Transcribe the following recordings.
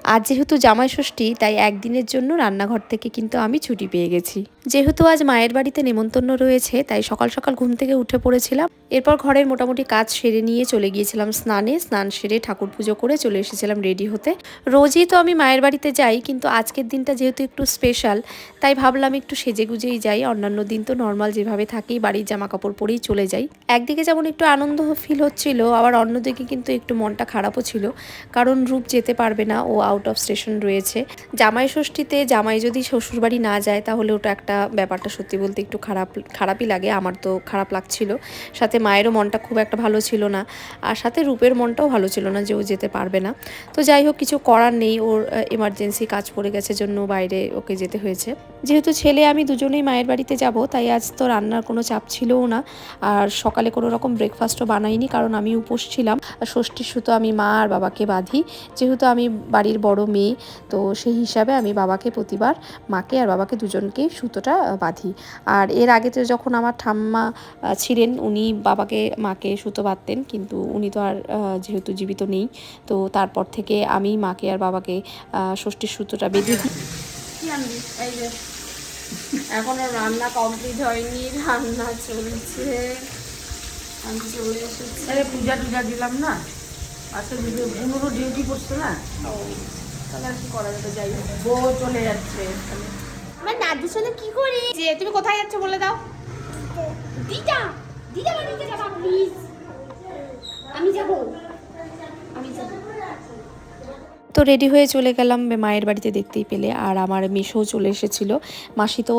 আজ যেহেতু জামাই ষষ্ঠী তাই একদিনের জন্য রান্নাঘর থেকে কিন্তু আমি ছুটি পেয়ে গেছি। যেহেতু আজ মায়ের বাড়িতে নেমন্তন্ন রয়েছে তাই সকাল সকাল ঘুম থেকে উঠে পড়েছিলাম। এরপর ঘরের মোটামুটি কাজ সেরে নিয়ে চলে গিয়েছিলাম স্নানে। স্নান সেরে ঠাকুর পুজো করে চলে এসেছিলাম রেডি হতে। রোজই তো আমি মায়ের বাড়িতে যাই, কিন্তু আজকের দিনটা যেহেতু একটু স্পেশাল তাই ভাবলাম একটু সেজে গুজেই যাই। অন্যান্য দিন তো নর্মাল যেভাবে থাকি বাড়ির জামা কাপড় পরেই চলে যাই। একদিকে যেমন একটু আনন্দ ফিল হচ্ছিল, আবার অন্যদিকে কিন্তু একটু মনটা খারাপও ছিল, কারণ রূপ যেতে পারবে না, ও আউট অফ স্টেশন রয়েছে। জামাই ষষ্ঠীতে জামাই যদি শ্বশুরবাড়ি না যায় তাহলে ওটা একটা ব্যাপারটা সত্যি বলতে একটু খারাপই লাগে। আমার তো খারাপ লাগছিল, সাথে মায়েরও মনটা খুব একটা ভালো ছিল না, আর সাথে রূপের মনটাও ভালো ছিল না যে ও যেতে পারবে না। তো যাই হোক, কিছু করার নেই, ওর এমার্জেন্সি কাজ পড়ে গেছে জন্য বাইরে ওকে যেতে হয়েছে। যেহেতু ছেলে আমি দুজনেই মায়ের বাড়িতে যাব তাই আজ তো রান্নার কোনো চাপ ছিলও না। আর সকালে কোনো রকম ব্রেকফাস্টও বানাইনি, কারণ আমি উপোস ছিলাম। ষষ্ঠীর সুতো আমি মা আর বাবাকে বাঁধি, যেহেতু আমি বাড়ির বড় মেয়ে, তো সেই হিসাবে আমি বাবাকে প্রতিবার, মাকে আর বাবাকে দুজনকেই সুতোটা বাঁধি। আর এর আগে তো যখন আমার ঠাম্মা ছিলেন উনি বাবাকে মাকে সুতো বাঁধতেন, কিন্তু উনি তো আর যেহেতু জীবিত নেই, তো তারপর থেকে আমি মাকে আর বাবাকে ষষ্ঠীর সুতোটা বেঁধে দিই। এখনো রান্না কমপ্লিট হয়নি, রান্না চলছে। আমি চলে এসেছি। পূজা টুজা দিলাম না, আজকে বুনুরও ডিউটি করছে না, তাহলে আর কি করা যাবে, যাই হোক। বউ চলে যাচ্ছে। আমার দাদুর সঙ্গে কি করি যে তুমি কোথায় যাচ্ছ বলে দাও। দিদা দিদা বাড়িতে যাবা প্লিজ। আমি যাব, আমি যাব। তো রেডি হয়ে চলে গেলাম মায়ের বাড়িতে, দেখতেই পেলে। আর আমার মেশোও চলে এসেছিল। মাসি তো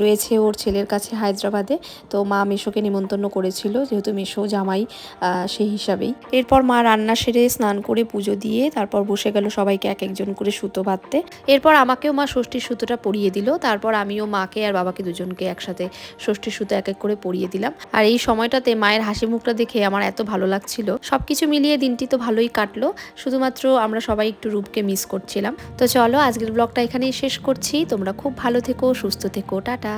রয়েছে ওর ছেলের কাছে হায়দ্রাবাদে, তো মা মেশোকে নিমন্ত্রণ করেছিল, যেহেতু মেশো জামাই সেই হিসাবেই। এরপর মা রান্না সেরে স্নান করে পুজো দিয়ে তারপর বসে গেল সবাইকে এক একজন করে সুতো বাঁধতে। এরপর আমাকেও মা ষষ্ঠীর সুতোটা পরিয়ে দিল। তারপর আমিও মাকে আর বাবাকে দুজনকে একসাথে ষষ্ঠীর সুতো এক এক করে পরিয়ে দিলাম। আর এই সময়টাতে মায়ের হাসি মুখটা দেখে আমার এত ভালো লাগছিল। সবকিছু মিলিয়ে দিনটি তো ভালোই কাটলো, শুধুমাত্র আমরা সবাই একটু রূপকে মিস করছিলাম। তো চলো আজকের ব্লগটা এখানেই শেষ করছি। তোমরা খুব ভালো থেকো, সুস্থ থেকো, টাটা।